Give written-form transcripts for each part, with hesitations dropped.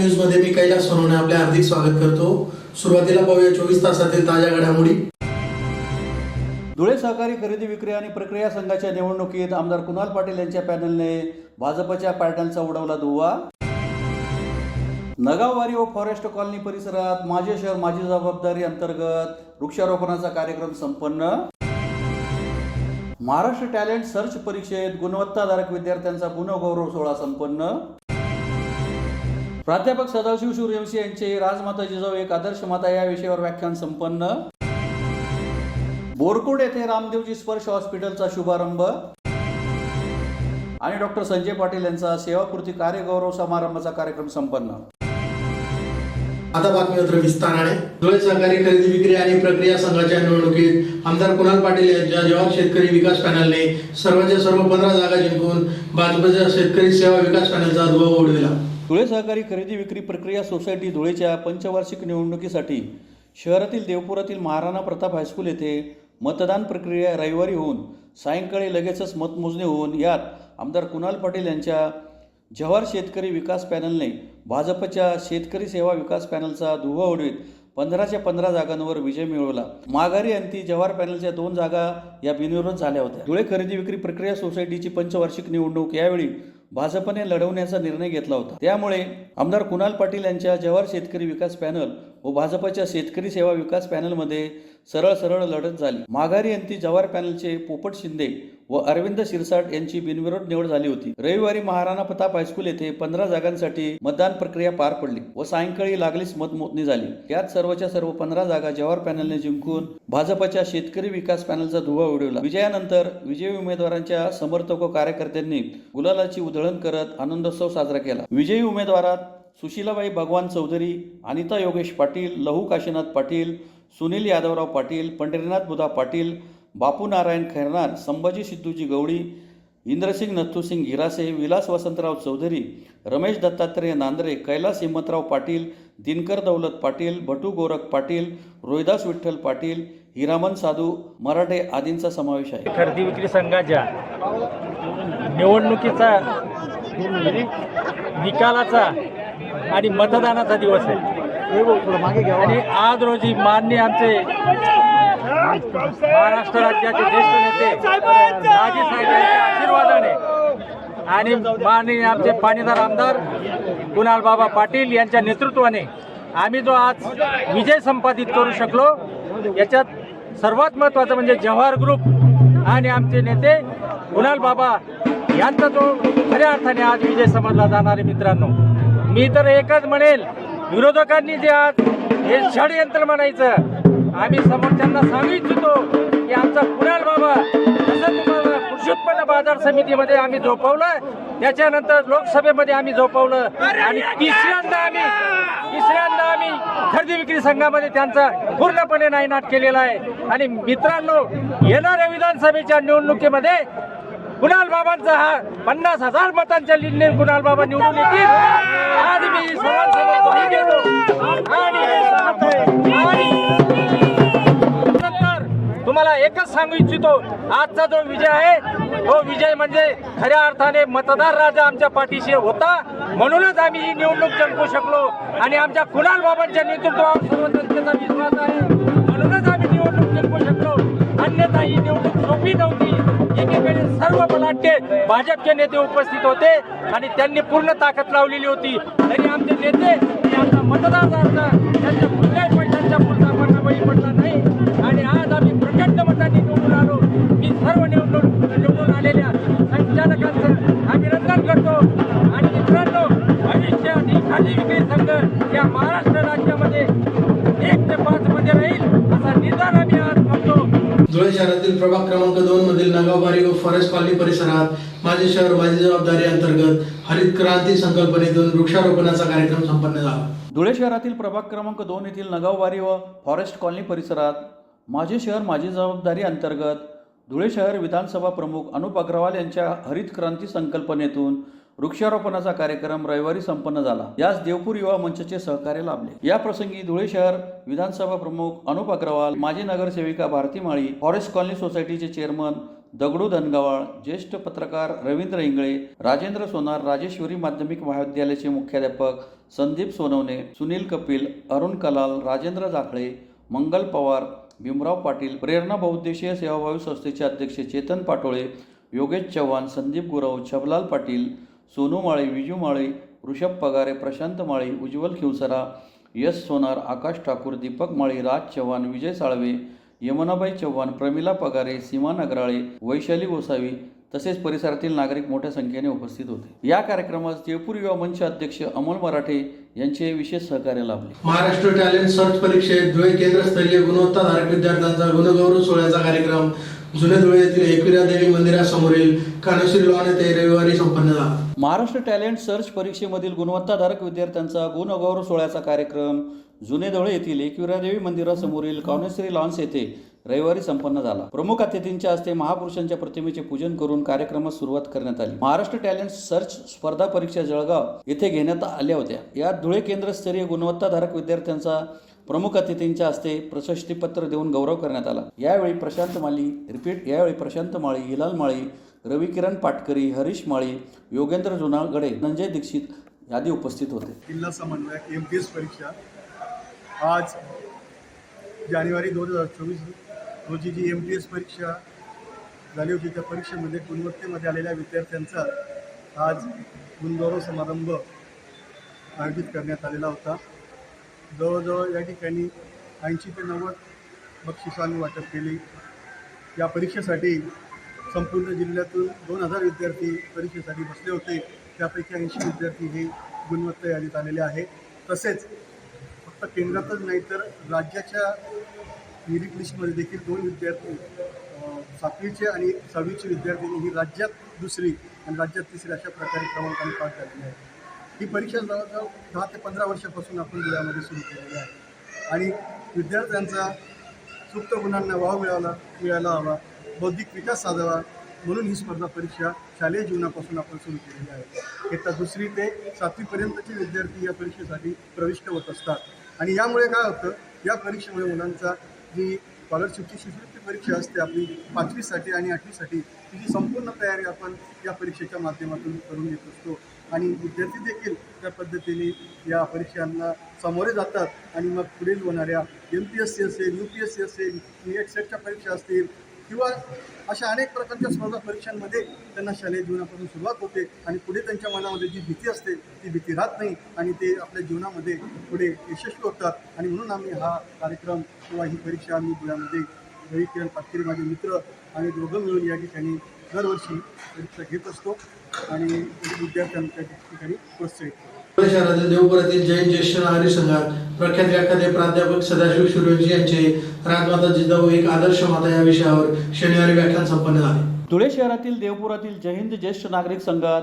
News मध्ये मी कैलास सोनवणे आपले हार्दिक स्वागत करतो। सुरुवातीला पाहूया 24 तासातील ताज्या घडामोडी। धुळे सहकारी खरेदी विक्री आणि प्रक्रिया संघाच्या निवडणुकीत आमदार कुणाल पाटील यांच्या पॅनलने भाजपच्या पॅटर्नचा उडवला धुव्वा। नगाववारी व फॉरेस्ट कॉलनी परिसरात माझे शहर माझी जबाबदारी अंतर्गत वृक्षारोपणाचा कार्यक्रम संपन्न। महाराष्ट्र टॅलेंट सर्च परीक्षेत गुणवत्ताधारक विद्यार्थ्यांचा पुनर्गौरव सोहळा संपन्न। प्राध्यापक सदाशिव सूर्यवंशी यांचे राजमाता जिजाऊ एक आदर्श माता या विषयावर व्याख्यान संपन्न। बोरकोड येथे रामदेवजी स्पर्श हॉस्पिटलचा शुभारंभ आणि डॉक्टर संजय पाटील यांचा सेवापूर्ती कार्यगौरव समारंभाचा कार्यक्रम संपन्न। आता बातमीपत्र विस्ताराने। धुळे सहकारी खरेदी विक्री आणि प्रक्रिया संघाच्या निवडणुकीत आमदार कुणाल पाटील यांच्या जवाहर शेतकरी विकास पॅनलने सर्वच्या सर्व 15 जागा जिंकून भाजपच्या शेतकरी सेवा विकास पॅनलचा धुव्वा उडविला। धुळे सहकारी खरेदी विक्री प्रक्रिया सोसायटी धुळेच्या पंचवार्षिक निवडणुकीसाठी शहरातील देवपुरातील महाराणा प्रताप हायस्कूल येथे मतदान प्रक्रिया रविवारी होऊन सायंकाळी लगेचच मतमोजणी होऊन यात आमदार कुणाल पाटील यांच्या जवाहर शेतकरी विकास पॅनलने भाजपच्या शेतकरी सेवा विकास पॅनलचा धुव्वा उडवीत 15च्या 15 जागांवर विजय मिळवला। माघारी अंती जवाहर पॅनलच्या 2 जागा या बिनविरोध झाल्या होत्या। धुळे खरेदी विक्री प्रक्रिया सोसायटीची पंचवार्षिक निवडणूक यावेळी भाजपने लढवण्याचा निर्णय घेतला होता। त्यामुळे आमदार कुणाल पाटील यांच्या जवाहर शेतकरी विकास पॅनल व भाजपच्या शेतकरी सेवा विकास पॅनलमध्ये सरळ लढत झाली। माघारी अंती जवाहर पॅनलचे पोपट शिंदे व अरविंद शिरसाट यांची बिनविरोध निवड झाली होती। रविवारी महाराणा प्रताप हायस्कूल येथे 15 जागांसाठी मतदान प्रक्रिया पार पडली व सायंकाळी लागलीच मतमोजणी झाली। यात सर्वच्या सर्व 15 जागा जवाहर पॅनलने जिंकून भाजपच्या शेतकरी विकास पॅनलचा धुव्वा उडवला। विजयानंतर विजयी उमेदवारांच्या समर्थक व कार्यकर्त्यांनी गुलालाची उधळण करत आनंदोत्सव साजरा केला। विजयी उमेदवारात सुशीलाबाई भगवान चौधरी, अनिता योगेश पाटील, लहू काशीनाथ पाटील, सुनील यादवराव पाटील, पंढरीनाथ बुधा पाटील, बापू नारायण खैरनार, संभाजी सिद्धूजी गवळी, इंद्रसिंग नथुसिंग गिरासे, विलास वसंतराव चौधरी, रमेश दत्तात्रय नांदरे, कैलास हिम्मतराव पाटील, दिनकर दौलत पाटील, भटू गोरख पाटील, रोहिदास विठ्ठल पाटील, हिरामन साधू मराठे आदींचा समावेश आहे। खरेदी विक्री संघाच्या निवडणुकीचा निकालाचा आणि मतदानाचा दिवस आहे आणि आज रोजी माननीय आमचे महाराष्ट्र राज्याचे ज्येष्ठ नेते राजेसाहेब यांच्या आशीर्वादाने आणि माननीय आमचे पाणीदार आमदार कुणाल बाबा पाटील यांच्या नेतृत्वाने आम्ही जो आज विजय संपादित करू शकलो याच्यात सर्वात महत्त्वाचं म्हणजे जवाहर ग्रुप आणि आमचे नेते कुणाल बाबा यांचा जो खऱ्या अर्थाने आज विजय समजला जाणार आहे। मित्रांनो, मी तर एकच म्हणेल, विरोधकांनी जे आज हे षडयंत्र म्हणायचं आम्ही समोरच्यांना सांगू इच्छितो की आमचा कुणाल बाबा जसं तुम्हाला कृषी उत्पन्न बाजार समितीमध्ये आम्ही झोपवलं, त्याच्यानंतर लोकसभेमध्ये आम्ही झोपवलं आणि तिसऱ्यांदा आम्ही खरेदी विक्री संघामध्ये त्यांचा पूर्णपणे नायनाट केलेला आहे। आणि मित्रांनो, येणाऱ्या विधानसभेच्या निवडणुकीमध्ये कुणाल बाबांचा हा 50,000 मतांच्या लीडने कुणाल बाबा निवडून येतील आज मी सर्वांसमोर ग्वाही देतो। आणि नंतर तुम्हाला एकच सांगू इच्छितो, आजचा जो विजय आहे तो विजय म्हणजे खऱ्या अर्थाने मतदार राजा आमच्या पाठीशी होता, म्हणूनच आम्ही ही निवडणूक जिंकू शकलो आणि आमच्या कुणाल बाबांच्या नेतृत्वावर सर्व जनतेचा विश्वास आहे, म्हणूनच आम्ही निवडणूक जिंकू शकलो। अन्यथा ही निवडणूक सोपी नव्हती। एकीकडे सर्व बलाढ्य भाजपचे नेते उपस्थित होते आणि त्यांनी पूर्ण ताकद लावलेली होती, तरी आमचे नेते आणि आमचा मतदारांचा त्यांच्या कुठल्याही पैशांच्या पुरता बळी पडला नाही आणि आज आम्ही प्रचंड मतांनी निवडून आलो। मी सर्व निवडून आलेल्या संचालकांचं अभिनंदन करतो आणि मित्रांनो, भविष्यात ही खरेदी विक्री संघ या महाराष्ट्र राज्यामध्ये 1 ते 5 मध्ये राहील असा निर्धार आम्ही आज करतो। धुळे शहरातील प्रभाग क्रमांक 2 मधील नगावबारी व फॉरेस्ट कॉलनी परिसरात माझे शहर माझी जबाबदारी अंतर्गत हरित क्रांती संकल्पनेतून वृक्षारोपणाचा कार्यक्रम संपन्न झाला। धुळे शहरातील प्रभाग क्रमांक 2 येथील नगावबारी व फॉरेस्ट कॉलनी परिसरात माझे शहर माझी जबाबदारी अंतर्गत धुळे शहर विधानसभा प्रमुख अनुप अग्रवाल यांच्या हरित क्रांती संकल्पनेतून वृक्षारोपणाचा कार्यक्रम रविवारी संपन्न झाला। यास देवपूर युवा मंचचे सहकार्य लाभले। या प्रसंगी धुळे शहर विधानसभा प्रमुख अनुप अग्रवाल, माजी नगरसेविका भारती माळी, फॉरेस्ट कॉलनी सोसायटीचे चेअरमन दगडू धनगवाळ, ज्येष्ठ पत्रकार रवींद्र इंगळे, राजेंद्र सोनार, राजेश्वरी माध्यमिक महाविद्यालयाचे मुख्याध्यापक संदीप सोनवणे, सुनील कपिल, अरुण कलाल, राजेंद्र जाखळे, मंगल पवार, भीमराव पाटील, प्रेरणा बहुउद्देशीय सेवाभावी संस्थेचे अध्यक्ष चेतन पाटोळे, योगेश चव्हाण, संदीप गुरव, छबलाल पाटील, सोनू माळे, विजू माळे, ऋषभ पगारे, प्रशांत माळी, उज्ज्वल खिवसरा, यश सोनार, आकाश ठाकूर, दीपक माळी, राज चव्हाण, विजय साळवे, यमुनाबाई चव्हाण, प्रमिला पगारे, सीमा नगराळे, वैशाली गोसावी तसेच परिसरातील नागरिक मोठ्या संख्येने उपस्थित होते। या कार्यक्रमास जयपूर युवा मंच अध्यक्ष अमोल मराठे यांचे विशेष सहकार्य लाभले। महाराष्ट्र टॅलेंट सर्च परीक्षेत धुळे केंद्रस्तरीय गुणवत्ताधारक विद्यार्थ्यांचा गुणगौरव सोहळ्याचा कार्यक्रम जुने धुळे येथील एकविरा देवी मंदिरासमोरील कान्होश्री लॉन येथे रविवारी संपन्न झाला। महाराष्ट्र टॅलेंट सर्च परीक्षेमधील गुणवत्ताधारक विद्यार्थ्यांचा गुणगौरव सोहळ्याचा कार्यक्रम जुने धुळे येथील एकविरादेवी मंदिरासमोरील कान्होश्री लॉन्स येथे रविवारी संपन्न झाला। प्रमुख अतिथींच्या हस्ते महापुरुषांच्या प्रतिमेचे पूजन करून कार्यक्रमास सुरुवात करण्यात आली। महाराष्ट्र टॅलेंट सर्च स्पर्धा परीक्षा जळगाव येथे घेण्यात आल्या होत्या। यात धुळे केंद्रस्तरीय गुणवत्ताधारक विद्यार्थ्यांचा प्रमुख अतिथींच्या हस्ते प्रशस्तीपत्र देऊन गौरव करण्यात आला। यावेळी प्रशांत माळी, हिलाल माळी, रविकिरण पाटकरी, हरीश माळी, योगेंद्र जुनागडे, संजय दीक्षित आदी उपस्थित होते। जिल्हा समन्वयक MTS परीक्षा आज जानेवारी 2024 रोजी जी MTS परीक्षा झाली होती, त्या परीक्षेमध्ये गुणवत्तेमध्ये आलेल्या विद्यार्थ्यांचा आज गुणगौरव समारंभ आयोजित करण्यात आलेला होता। जवळजवळ या ठिकाणी 80 ते 90 बक्षिसांनी वाटप केली। या परीक्षेसाठी संपूर्ण जिल्ह्यातून 2000 विद्यार्थी परीक्षेसाठी बसले होते। त्यापैकी 80 विद्यार्थी हे गुणवत्ता यादीत आलेले आहे। तसेच फक्त केंद्रातच नाही तर राज्याच्या मेरिट लिस्टमध्ये देखील 2 विद्यार्थी 7वीचे आणि 6वीचे विद्यार्थ्यांनी ही राज्यात दुसरी आणि राज्यात तिसरी अशा प्रकारे क्रमांकाने पास झालेली आहे। ही परीक्षा जवळजवळ 10 ते 15 वर्षापासून आपण धुळ्यामध्ये सुरू केलेली आहे आणि विद्यार्थ्यांचा सुप्त गुणांना वाव मिळायला हवा, बौद्धिक विकास साधावा म्हणून ही स्पर्धा परीक्षा शालेय जीवनापासून आपण सुरू केलेली आहे। इयत्ता 2री ते 7वीपर्यंतचे विद्यार्थी या परीक्षेसाठी प्रविष्ट होत असतात आणि यामुळे काय होतं, या परीक्षेमुळे मुलांचा जी स्कॉलरशिपची शिष्यवृत्ती परीक्षा असते आपली 5वीसाठी आणि 8वीसाठी तिची संपूर्ण तयारी आपण या परीक्षेच्या माध्यमातून करून घेत असतो आणि विद्यार्थी देखील त्या पद्धतीने या परीक्षांना सामोरे जातात आणि मग पुढील होणाऱ्या MPSC असेल, UPSC असेल, NET सेटच्या परीक्षा असतील किंवा अशा अनेक प्रकारच्या स्पर्धा परीक्षांमध्ये त्यांना शालेय जीवनापासून सुरुवात होते आणि पुढे त्यांच्या मनामध्ये जी भीती असते ती भीती राहत नाही आणि ते आपल्या जीवनामध्ये पुढे यशस्वी होतात। आणि म्हणून आम्ही हा कार्यक्रम किंवा ही परीक्षा आम्ही धुळ्यामध्ये रविकिरण पाटकरी माझे मित्र आणि दोघं मिळून या ठिकाणी दरवर्षी परीक्षा घेत असतो आणि विद्यार्थ्यांच्या ठिकाणी प्रोत्साहित करतो। धुळे शहरातील देवपुरातील जैन ज्येष्ठ नागरिक संघात प्रख्यात व्याख्याते प्राध्यापक सदाशिव सूर्यवंशी यांचे राजमाता जिजाऊ एक आदर्श माता या विषयावर शनिवारी व्याख्यान संपन्न झाले। धुळे शहरातील देवपुरातील जय हिंद ज्येष्ठ नागरिक संघात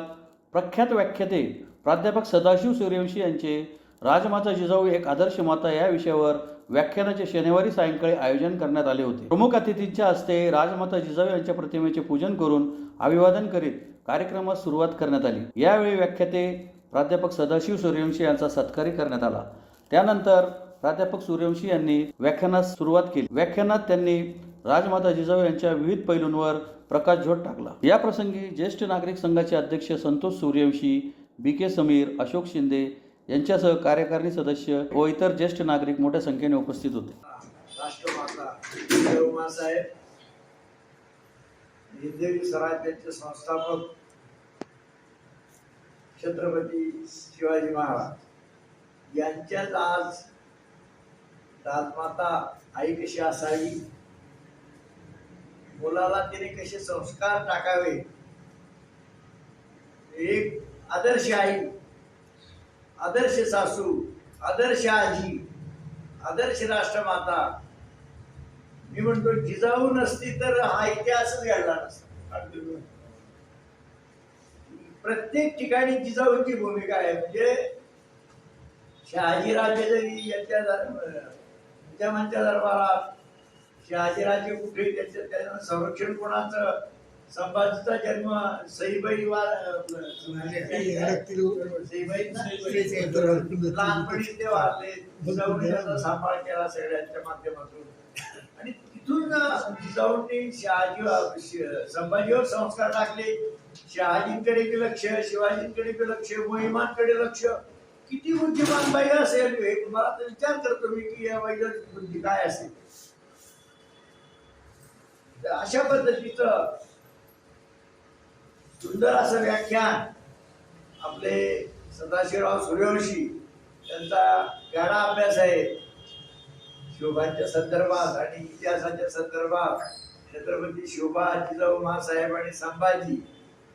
प्रख्यात व्याख्याते प्राध्यापक सदाशिव सूर्यवंशी यांचे राजमाता जिजाऊ एक आदर्श माता या विषयावर व्याख्यानाचे शनिवारी सायंकाळी आयोजन करण्यात आले होते। प्रमुख अतिथींच्या हस्ते राजमाता जिजाऊ यांच्या प्रतिमेचे पूजन करून अभिवादन करीत कार्यक्रमास सुरुवात करण्यात आली। यावेळी व्याख्याते प्राध्यापक सदाशिव सूर्यवंशी यांचा सत्कार करण्यात आला। त्यानंतर प्राध्यापक सूर्यवंशी यांनी व्याख्यानास सुरुवात केली। व्याख्यानात त्यांनी राजमाता जिजाऊ यांच्या विविध पैलूंवर प्रकाशझोत टाकला। या प्रसंगी ज्येष्ठ नागरिक संघाचे अध्यक्ष संतोष सूर्यवंशी, BK समीर, अशोक शिंदे यांच्यासह कार्यकारिणी सदस्य व इतर ज्येष्ठ नागरिक मोठ्या संख्येने उपस्थित होते। राष्ट्रमाता जिजाऊमासाहेब हिंदवी स्वराज्याचे संस्थापक छत्रपती शिवाजी महाराज यांच्याच आज राजमाता आई कशी असावी, मुलाला तिने कसे संस्कार टाकावे, एक आदर्श आई, आदर्श सासू, आदर्श आजी, आदर्श राष्ट्रमाता। मी म्हणतो जिजाऊ नसती तर हा इतिहासच घडला नसता। प्रत्येक ठिकाणी जिजाऊची भूमिका आहे। म्हणजे शहाजीराजे जरी यांच्या दरबारात शहाजीराजे कुठे त्याचं संरक्षण कोणाचं, संभाजीचा जन्म सईबाई लहानपणी ते वारले, जिजाऊने त्याचा सांभाळ केला सगळ्यांच्या माध्यमातून आणि तिथून जिजाऊंनी संभाजीवर संस्कार टाकले. शहाजींकडे बी लक्ष, शिवाजींकडे बी लक्ष, मोहिमांकडे लक्ष. किती बुद्धिमान बाई असेल हे मला तर विचार करतो मी की या बाईला बुद्धी काय असेल. तर अशा पद्धतीचं सुंदर असं व्याख्यान आपले सदाशिवराव सूर्यवंशी त्यांचा गाढा अभ्यास आहे शोभांच्या संदर्भात आणि इतिहासाच्या संदर्भात. छत्रपती शोभा, जिजाऊ माँसाहेब आणि संभाजी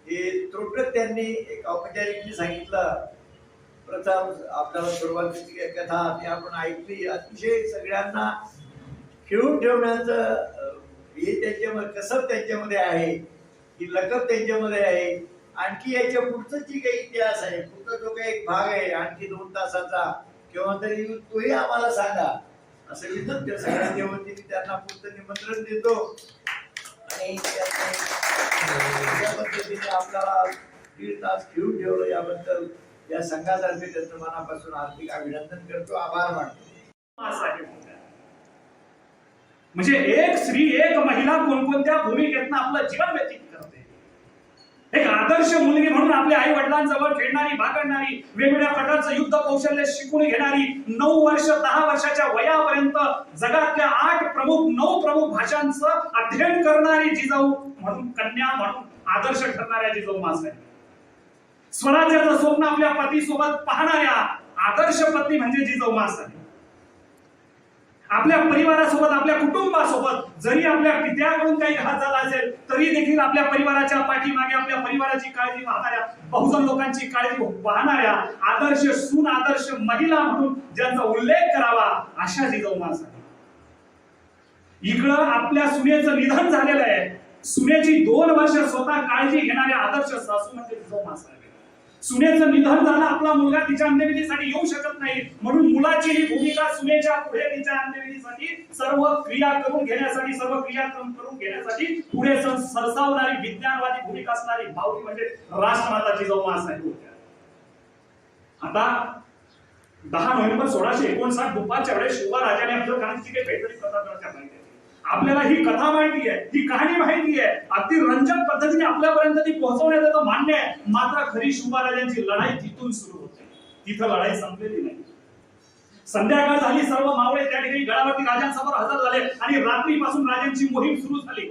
हे थोडक्यात त्यांनी एक औपचारिकने सांगितलं. प्रथम आपल्याला सुरुवातीची कथा ती आपण ऐकली. अतिशय सगळ्यांना खिळून ठेवण्याचं हे त्यांच्यामध्ये कसब त्यांच्यामध्ये आहे, ही लकब त्यांच्यामध्ये आहे. आणखी याच्या पुढचं जी काही इतिहास आहे, पुढचा जो काही एक भाग आहे आणखी 2 तासाचा किंवा तरी तोही आम्हाला सांगा असं विनंती सगळ्यांच्या वतीने त्यांना पुढचं निमंत्रण देतो. आणि त्या पद्धतीने आपल्याला 1.5 तास खेळून ठेवलं याबद्दल या संघातर्फे त्यांचं मनापासून हार्दिक अभिनंदन करतो, आभार मानतो. म्हणजे एक स्त्री, एक महिला कोणकोणत्या भूमिकेतनं आपलं जीवन व्यतीत करते. एक आदर्श मुलगी म्हणून आपल्या आई वडिलांजवळ खेळणारी, बागडणारी, वेगवेगळ्या प्रकारचं युद्ध कौशल्य शिकून घेणारी, 9 वर्ष 10 वर्षाच्या वयापर्यंत जगातल्या 9 प्रमुख भाषांचं अध्ययन करणारी जिजाऊ म्हणून, कन्या म्हणून आदर्श ठरणाऱ्या जिजाऊ माँसाहेब. स्वराज्याचं स्वप्न आपल्या पतीसोबत पाहणाऱ्या आदर्श पत्नी म्हणजे जिजाऊ माँसाहेब. आपल्या परिवारासोबत, आपल्या कुटुंबासोबत जरी आपल्या पित्याकडून काही घात झाला असेल तरी देखील आपल्या परिवाराच्या पाठीमागे आपल्या परिवाराची काळजी वाहणाऱ्या, बहुजन लोकांची काळजी वाहणाऱ्या आदर्श सून, आदर्श महिला म्हणून ज्यांचा उल्लेख करावा अशा जिजाऊ माँसाहेब. इकडं आपल्या सुनेचं निधन झालेलं आहे. सुनेची 2 वर्ष स्वतः काळजी घेणाऱ्या आदर्श सासू म्हणजे जिजाऊ माँसाहेब. सुनेचं निधन झालं, आपला मुलगा तिच्या अंत्यविधीसाठी येऊ शकत नाही, म्हणून मुलाची ही भूमिका सुनेच्या पुढे तिच्या अंत्यविधीसाठी सर्व क्रिया करून घेण्यासाठी, सर्व क्रियाक्रम करून घेण्यासाठी पुढे सरसावणारी विज्ञानवादी भूमिका असणारी भावकी म्हणजे राष्ट्रमाता जिजाऊ माँसाहेब होत्या. आता 10 नोव्हेंबर 1659 दुपारच्या वेळेस शिवबा राजाने अफजल खानाची काही भेटली कथा माहिती. आपल्याला ही कथा माहिती आहे, ही कहाणी माहिती आहे, अगदी रंजक पद्धतीने आपल्यापर्यंत ती पोहोचवण्यात येतं, मान्य आहे. मात्र खरी शिवबाराजांची लढाई तिथून सुरू होते, तिथं लढाई संपलेली नाही. संध्याकाळ झाली, सर्व मावळे त्या ठिकाणी गडावरती राजांसमोर हजर झाले आणि रात्रीपासून राजांची मोहीम सुरू झाली.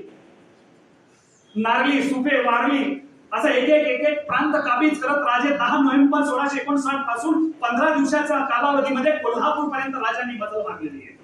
नारली, सुपे, वारली असं एक प्रांत काबीज करत राजे 10 नोव्हेंबर 1659 पासून 15 दिवसाच्या कालावधीमध्ये कोल्हापूर पर्यंत राजांनी मजल मारलेली आहे.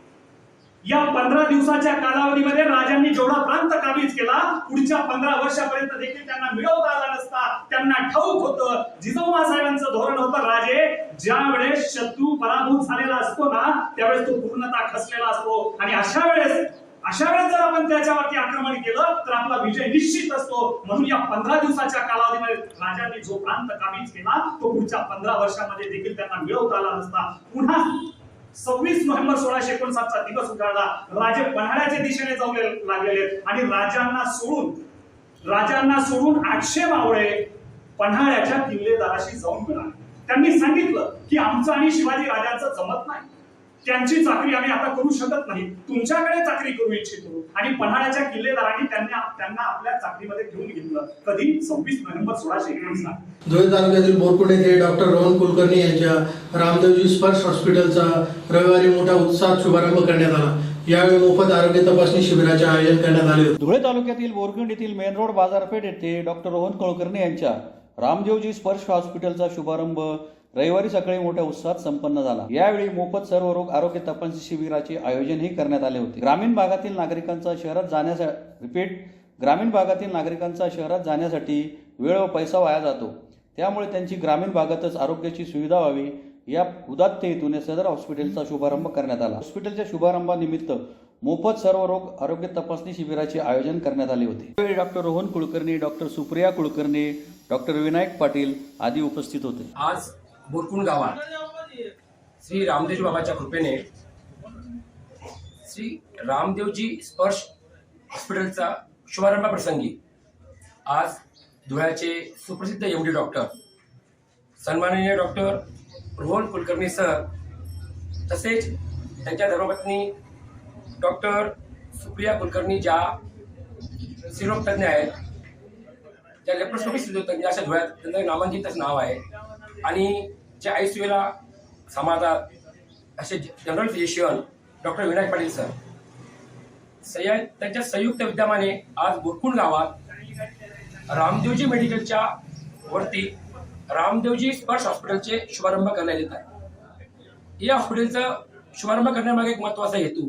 या 15 दिवसाच्या कालावधीमध्ये राजांनी जेवढा प्रांत काबीज केला, पुढच्या 15 वर्षापर्यंत देखील त्यांना मिळवता आला नसता. त्यांना ठाऊक होतं, जिजाऊ माँसाहेबांचं धोरण होतं, राजे ज्या वेळेस शत्रू पराभूत झालेला असतो ना त्यावेळेस तो पूर्णतः खचलेला असतो आणि अशा वेळेस जर आपण त्याच्यावरती आक्रमण केलं तर आपला विजय निश्चित असतो. म्हणून या 15 दिवसाच्या कालावधीमध्ये राजांनी जो प्रांत काबीज केला तो पुढच्या 15 वर्षामध्ये देखील त्यांना मिळवता आला नसता. पुन्हा 26 नोव्हेंबर 1659 दिवस उजाडला. राजे पन्हाळ्याच्या दिशेने जाऊ लागलेले आणि राजांना सोडून 800 मावळे पन्हाळ्याच्या किल्लेदाराशी जाऊन मिळाले. त्यांनी सांगितलं की आमचं आणि शिवाजी राजांचं जमत नाही, त्यांची चाकरी आम्ही आता करू शकत नाही, तुमच्याकडे चाकरी करू इच्छितो. आणि पन्हाळ्याच्या किल्लेदारांनी त्यांना आपल्या चाकरीमध्ये घेऊन घेतलं. कधी 26 नोव्हेंबर 1659. धुळे तालुक्यातील बोरकुंड येथे डॉक्टर रोहन कुलकर्णी यांच्या रामदेवजी स्पर्श हॉस्पिटलचा रविवारी मोठा उत्साहात शुभारंभ करण्यात आला. यावेळी मोफत आरोग्य तपासणी शिबिराचे आयोजन करण्यात आले. धुळे तालुक्यातील बोरकुंड येथील मेन रोड बाजारपेठ येथे डॉक्टर रोहन कुलकर्णी यांच्या रामदेवजी स्पर्श हॉस्पिटलचा शुभारंभ रविवारी सकाळी मोठ्या उत्साहात संपन्न झाला. यावेळी मोफत सर्व रोग आरोग्य तपासणी शिबिराचे आयोजनही करण्यात आले होते. ग्रामीण भागातील नागरिकांचा शहरात जाण्यासाठी वेळ व पैसा वाया जातो, त्यामुळे त्यांची ग्रामीण भागातच आरोग्याची सुविधा व्हावी या उदात्त हेतूने सदर हॉस्पिटलचा शुभारंभ करण्यात आला. हॉस्पिटलच्या शुभारंभानिमित्त मोफत सर्व रोग आरोग्य तपासणी शिबिराचे आयोजन करण्यात आले होते. यावेळी doctor Rohan Kulkarni, doctor Supriya Kulkarni, doctor Vinayak Patil आदी उपस्थित होते. आज बोरकुंड गावात श्री रामदेवजी बाबाच्या कृपेने श्री रामदेवजी स्पर्श हॉस्पिटलचा शुभारंभ प्रसंगी आज धुळ्याचे सुप्रसिद्ध MD डॉक्टर सन्माननीय डॉक्टर रोहन कुलकर्णी सर तसेच त्यांच्या धर्मपत्नी डॉक्टर सुप्रिया कुलकर्णी ज्या स्त्रीरोगतज्ञ आहेत, ज्या लेप्रोस्कोपी स्त्रीरोगतज्ञ अशा धुळ्यात त्यांचं नामांकितच नाव आहे, आणि जे ICUला सांभाळतात असे general physician doctor Vinayak Patil sir, त्यांच्या संयुक्त विद्यमाने आज बोरकुंड गावात रामदेवजी मेडिकलच्या वरती रामदेवजी स्पर्श हॉस्पिटलचे शुभारंभ करण्यात येत आहे. या हॉस्पिटलचा शुभारंभ करण्यामागे एक महत्त्वाचा हेतू,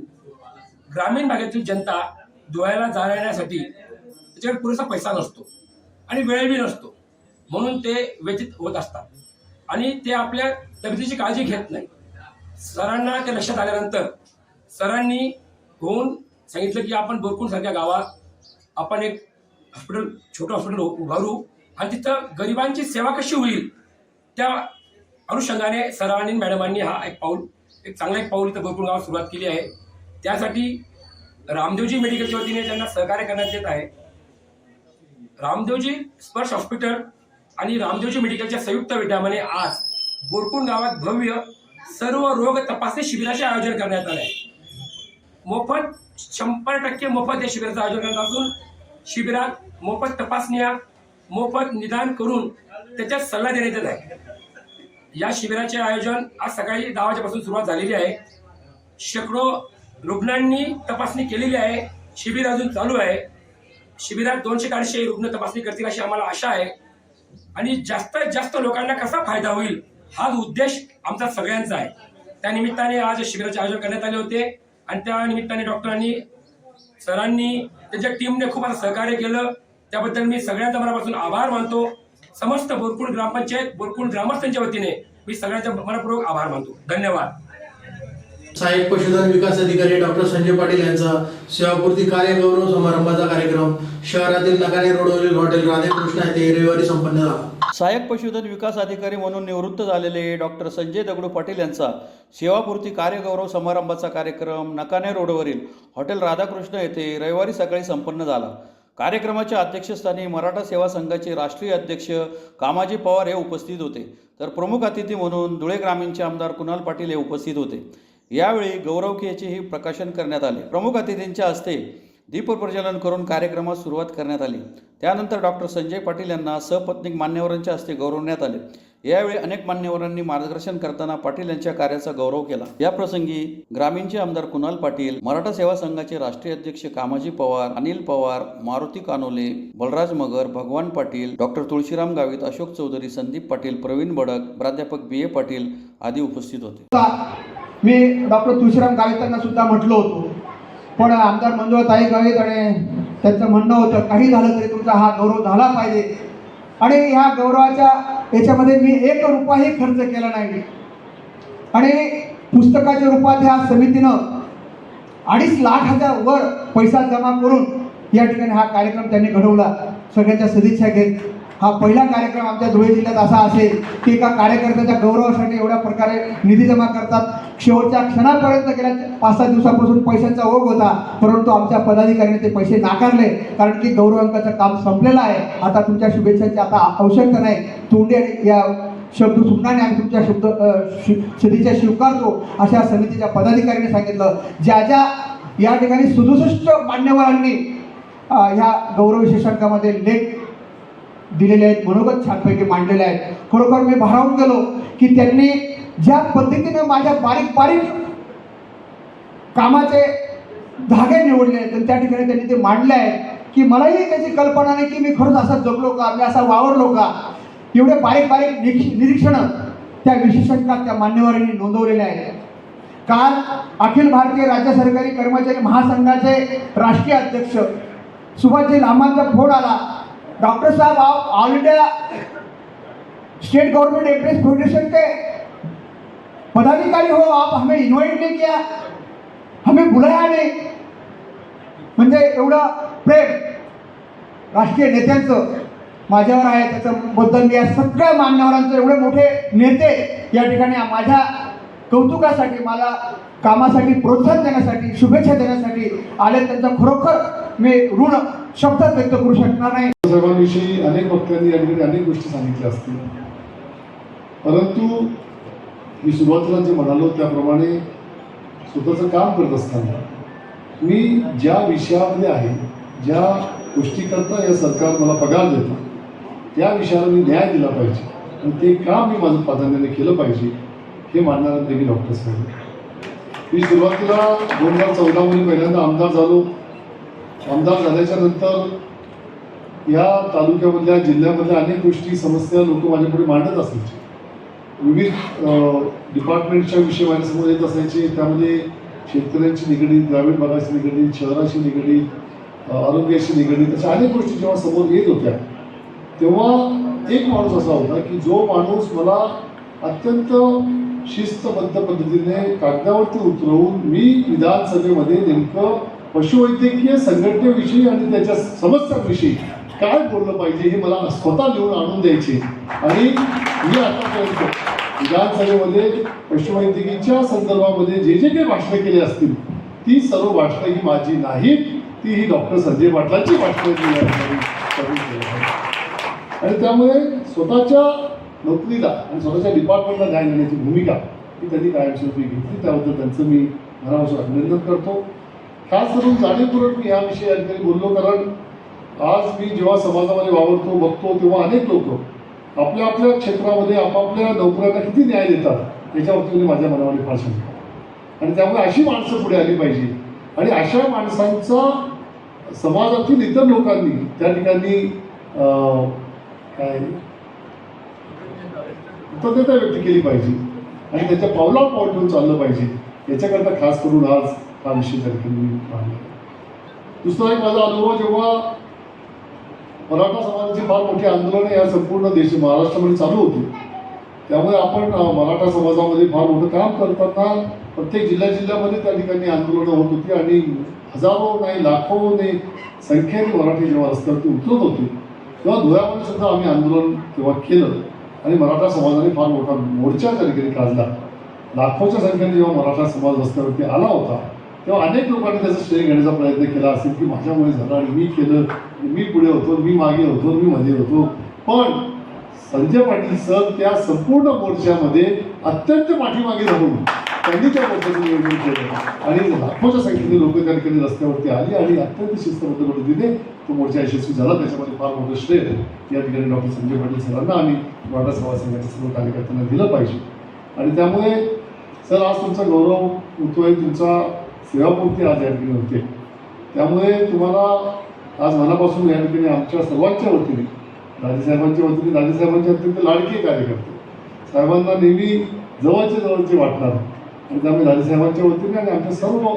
ग्रामीण भागातील जनता धुळ्याला जाण्यासाठी त्याच्याकडे पुरेसा पैसा नसतो आणि वेळही नसतो, म्हणून ते व्यतीत होत असतात आणि ते आपल्या तब्येतीची काळजी घेत नाही. सरांना ते लक्षात आल्यानंतर सरांनी होऊन सांगितलं की आपण बोरकुंडसारख्या गावात आपण एक हॉस्पिटल, छोटं हॉस्पिटल उभारू आणि तिथं गरिबांची सेवा कशी होईल त्या अनुषंगाने सरांनी मॅडमांनी हा एक चांगला पाऊल इथं बोरकुंड गावात सुरुवात केली आहे. त्यासाठी रामदेवजी मेडिकलच्या वतीने त्यांना सहकार्य करण्यात येत आहे. रामदेवजी स्पर्श हॉस्पिटल आणि रामदेवजी मेडिकलच्या संयुक्त विद्यमाने आज बोरकुंड गावात भव्य सर्व रोग तपासणी शिबिराचे आयोजन करण्यात आले आहे. मोफत 100% मोफत या शिबिराचं आयोजन करण्यात असून शिबिरात मोफत तपासण्या, मोफत निदान करून त्याच्यात सल्ला देण्यात येत आहे. या शिबिराचे आयोजन आज सकाळी 10 वाजेपासून सुरुवात झालेली आहे. शेकडो रुग्णांनी तपासणी केलेली आहे. शिबिर अजून चालू आहे. शिबिरात 200-400 रुग्ण तपासणी करतील अशी आम्हाला आशा आहे आणि जास्तीत जास्त लोकांना कसा फायदा होईल हाच उद्देश आमचा सगळ्यांचा आहे. त्या निमित्ताने आज शिबिराचे आयोजन करण्यात आले होते आणि त्या निमित्ताने डॉक्टरांनी, सरांनी, त्यांच्या टीमने खूप असं सहकार्य केलं. त्याबद्दल मी सगळ्यांचा मनापासून आभार मानतो. समस्त बोरकुंड ग्रामपंचायत, बोरकुंड ग्रामस्थांच्या वतीने मी सगळ्यांचा मनपूर्वक आभार मानतो. धन्यवाद. सहाय्यक पशुधन विकास अधिकारी डॉक्टर संजय पाटील यांचा सेवापूर्ती कार्य गौरव समारंभाचा कार्यक्रम शहरातील नकाने रोडवरील हॉटेल राधाकृष्ण येथे रविवारी संपन्न झाला. सहाय्यक पशुधन विकास अधिकारी म्हणून निवृत्त झालेले डॉक्टर संजय दगडू पाटील यांचा सेवापूर्ती कार्यगौरव समारंभाचा कार्यक्रम नकाने रोडवरील हॉटेल राधाकृष्ण येथे रविवारी सकाळी संपन्न झाला. कार्यक्रमाच्या अध्यक्षस्थानी मराठा सेवा संघाचे राष्ट्रीय अध्यक्ष कामाजी पवार हे उपस्थित होते, तर प्रमुख अतिथी म्हणून धुळे ग्रामीणचे आमदार कुणाल पाटील हे उपस्थित होते. यावेळी गौरवकीयचेही प्रकाशन करण्यात आले. प्रमुख अतिथींच्या हस्ते दीपप्रज्वलन करून कार्यक्रमास सुरुवात करण्यात आली. त्यानंतर डॉक्टर संजय पाटील यांना सपत्नीक मान्यवरांच्या हस्ते गौरवण्यात आले. यावेळी अनेक मान्यवरांनी मार्गदर्शन करताना पाटील यांच्या कार्याचा गौरव केला. या प्रसंगी ग्रामीणचे आमदार कुणाल पाटील, मराठा सेवा संघाचे राष्ट्रीय अध्यक्ष कामाजी पवार, अनिल पवार, मारुती कानोले, बलराज मगर, भगवान पाटील, डॉक्टर तुळशीराम गावित, अशोक चौधरी, संदीप पाटील, प्रवीण बडक, प्राध्यापक BA पाटील आदी उपस्थित होते. मी डॉक्टर तुळशीराम गावितांना सुद्धा म्हटलं होतं, पण आमदार मंजुळाताई गावित आणि त्यांचं म्हणणं होतं काही झालं तरी तुमचा हा गौरव झाला पाहिजे. आणि ह्या गौरवाच्या याच्यामध्ये मी 1 रुपयाही खर्च केला नाही आणि पुस्तकाच्या रूपात ह्या समितीनं 2.5 लाखाच्या वर पैसा जमा करून या ठिकाणी हा कार्यक्रम त्यांनी घडवला. सगळ्यांच्या सदिच्छा घेत हा पहिला कार्यक्रम आमच्या धुळे जिल्ह्यात असा असेल की एका कार्यकर्त्याच्या गौरवासाठी एवढ्या प्रकारे निधी जमा करतात. शेवटच्या क्षणापर्यंत गेल्या 5-6 दिवसापासून पैशांचा ओघ होता, परंतु आमच्या पदाधिकाऱ्यांनी ते पैसे नाकारले, कारण की गौरव अंकाचं काम संपलेलं आहे. आता तुमच्या शुभेच्छांची आता आवश्यकता नाही. तोंडे या शब्द सुमनाने आम्ही तुमच्या सदिच्छा स्वीकारतो अशा समितीच्या पदाधिकाऱ्यांनी सांगितलं. ज्या ज्या या ठिकाणी 67 मान्यवरांनी ह्या गौरव विशेषांकामध्ये लेख दिलेले आहेत, मनोगत छानपैकी मांडलेले आहेत. खरोखर मी भारावून गेलो की त्यांनी ज्या पद्धतीने माझ्या बारीक बारीक कामाचे धागे निवडले आहेत आणि त्या ठिकाणी त्यांनी ते मांडले आहेत की मलाही त्याची कल्पना नाही की मी खरंच असा जगलो का, मी असा वावरलो का. एवढे बारीक बारीक निरीक्षणं त्या विशेषज्ञात त्या मान्यवरांनी नोंदवलेले आहेत. काल अखिल भारतीय राज्य सरकारी कर्मचारी महासंघाचे राष्ट्रीय अध्यक्ष सुभाषजी लांबांचा फोन आला, डॉक्टर साहब आप all India state government employees federation के पदाधिकारी हो, आप हमें इन्वाइट नहीं किया, हमें बुलाया नाही. म्हणजे एवढं प्रेम राष्ट्रीय नेत्यांचं माझ्यावर आहे. त्याच्याबद्दल मी या सगळ्या मान्यवरांचे एवढे मोठे नेते या ठिकाणी माझ्या कौतुकासाठी, मला कामासाठी प्रोत्साहन देण्यासाठी, शुभेच्छा देण्यासाठी आले. त्यांचा खरोखर मी ऋण शब्दात व्यक्त करू शकणार नाही. सर्वांविषयी अनेक वक्त्यांनी या ठिकाणी अनेक गोष्टी सांगितल्या असतील, परंतु मी सुरुवातीला जे म्हणालो त्याप्रमाणे स्वतःचं काम करत असताना मी ज्या विषयामध्ये आहे, ज्या गोष्टीकरता या सरकार मला पगार देतं त्या विषयाला मी न्याय दिला पाहिजे आणि ते काम मी माझं प्राधान्याने केलं पाहिजे हे मानणारा नेहमी डॉक्टर साहेब. मी सुरुवातीला 2014मध्ये पहिल्यांदा आमदार झालो. आमदार झाल्याच्या नंतर या तालुक्यामधल्या जिल्ह्यामधल्या अनेक गोष्टी समस्या लोक माझ्यापुढे मांडत असायचे. विविध डिपार्टमेंटच्या विषय माझ्यासमोर येत असायचे. त्यामध्ये शेतकऱ्यांशी निगडीत, ग्रामीण भागाशी निगडीत, शहराशी निगडीत, आरोग्याशी निगडीत अशा अनेक गोष्टी जेव्हा समोर येत होत्या तेव्हा एक माणूस असा होता की जो माणूस मला अत्यंत शिस्तबद्ध पद्धतीने कागदावरती उतरवून मी विधानसभेमध्ये नेमकं पशुवैद्यकीय संघटनेविषयी आणि त्याच्या समस्यांविषयी काय बोललं पाहिजे हे मला स्वतः लिहून आणून द्यायचे. आणि मी आतापर्यंत विधानसभेमध्ये पशुवैद्यकीच्या संदर्भामध्ये जे काही भाषणं केली असतील ती सर्व भाषणं ही माझी नाहीत, ती ही डॉक्टर संजय पाटलांची भाषणं करून आणि त्यामुळे स्वतःच्या नोकरीला आणि स्वतःच्या डिपार्टमेंटला न्याय देण्याची भूमिका ही त्यांनी कायमस्वरूपी घेतली. त्याबद्दल त्यांचं मी मनापासून अभिनंदन करतो. खास करून जाणीवपूर्वक मी याविषयी या ठिकाणी बोललो, कारण आज मी जेव्हा समाजामध्ये वावरतो बघतो तेव्हा अनेक लोक आपल्या आपल्या क्षेत्रामध्ये आपापल्या नोकऱ्यांना किती न्याय देतात याच्यावरती माझ्या मनामध्ये फार शंका. आणि त्यामुळे अशी माणसं पुढे आली पाहिजे आणि अशा माणसांचा समाजातील इतर लोकांनी त्या ठिकाणी काय कृतज्ञता व्यक्त केली पाहिजे आणि त्याच्या पावलावर पाऊल ठेवून चाललं पाहिजे. याच्याकरता खास करून आज हा विषय त्या ठिकाणी मी मांडला. दुसरा एक माझा अनुभव, जेव्हा मराठा समाजाची फार मोठी आंदोलनं या संपूर्ण देश महाराष्ट्रामध्ये चालू होती, त्यामुळे आपण मराठा समाजामध्ये फार मोठं काम करताना प्रत्येक जिल्ह्यामध्ये त्या ठिकाणी आंदोलनं होत होती आणि हजारो नाही लाखोने संख्येने मराठी जेव्हा रस्त्यावरती उतरत होते तेव्हा धुळ्यामध्ये सुद्धा आम्ही आंदोलन तेव्हा केलं आणि मराठा समाजाने फार मोठा मोर्चा त्या ठिकाणी काढला. लाखोच्या संख्येने जेव्हा मराठा समाज रस्त्यावरती आला होता तेव्हा अनेक लोकांनी त्याचं श्रेय घेण्याचा प्रयत्न केला असेल की माझ्यामुळे झालं आणि मी केलं, मी पुढे होतो, मी मागे होतो, मी मध्ये होतो. पण संजय पाटील सर त्या संपूर्ण मोर्चामध्ये अत्यंत पाठीमागे राहून त्यांनी त्या मोर्चाचं नियोजन केलं आणि लाखोच्या संख्येने लोक त्या ठिकाणी रस्त्यावरती आली आणि अत्यंत शिस्तबद्ध पद्धतीने तो मोर्चा यशस्वी झाला. त्याच्यामध्ये फार मोठं श्रेय या ठिकाणी डॉक्टर संजय पाटील सरांना आणि मराठा समाज संघाच्या सर्व कार्यकर्त्यांना दिलं पाहिजे. आणि त्यामुळे सर आज तुमचा गौरव होतोय, तुमचा सेवापूर्ती आज या ठिकाणी होते. त्यामुळे तुम्हाला आज मनापासून या ठिकाणी आमच्या सर्वांच्या वतीने, दाजीसाहेबांच्या वतीने, दाजीसाहेबांचे अत्यंत लाडके कार्यकर्ते, साहेबांना नेहमी जवळचे वाटणार आणि त्यामुळे दाजीसाहेबांच्या वतीने आणि आमच्या सर्व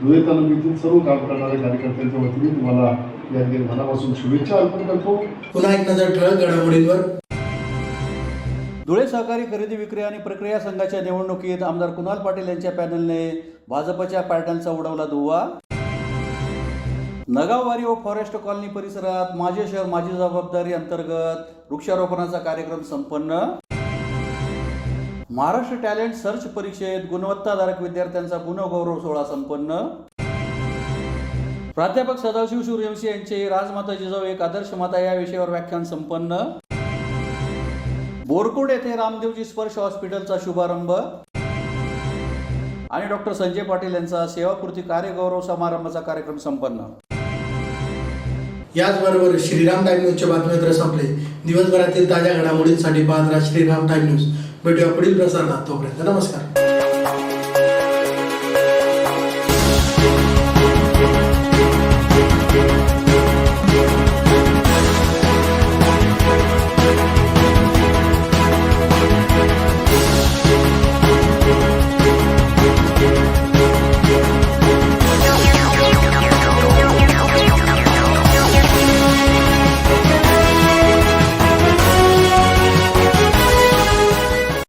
धुळे तालुक्यातील सर्व काम करणाऱ्या कार्यकर्त्यांच्या वतीने तुम्हाला या ठिकाणी मनापासून शुभेच्छा अर्पण करतो. पुन्हा एक नजर ठळक घडामोडींवर. धुळे सहकारी खरेदी विक्री आणि प्रक्रिया संघाच्या निवडणुकीत आमदार कुणाल पाटील यांच्या पॅनलने भाजपच्या पॅटर्नचा उडवला धुव्वा. नगाववाडी व फॉरेस्ट कॉलनी परिसरात माझे शहर माझी जबाबदारी अंतर्गत वृक्षारोपणाचा कार्यक्रम संपन्न. महाराष्ट्र टॅलेंट सर्च परीक्षेत गुणवत्ताधारक विद्यार्थ्यांचा गुणगौरव सोहळा संपन्न. प्राध्यापक सदाशिव सूर्यवंशी यांचे राजमाता जिजाऊ एक आदर्श माता या विषयावर व्याख्यान संपन्न. बोरकोड येथे रामदेवजी स्पर्श हॉस्पिटलचा शुभारंभ आणि डॉक्टर संजय पाटील यांचा सेवापूर्ती कार्यगौरव समारंभाचा कार्यक्रम संपन्न. याचबरोबर श्रीराम टाइम न्यूजचे बातमीपत्र संपले. दिवसभरातील ताज्या घडामोडींसाठी पाहत राहा श्रीराम टाइम न्यूज. भेटूया पुढील प्रसारणात. तोपर्यंत नमस्कार.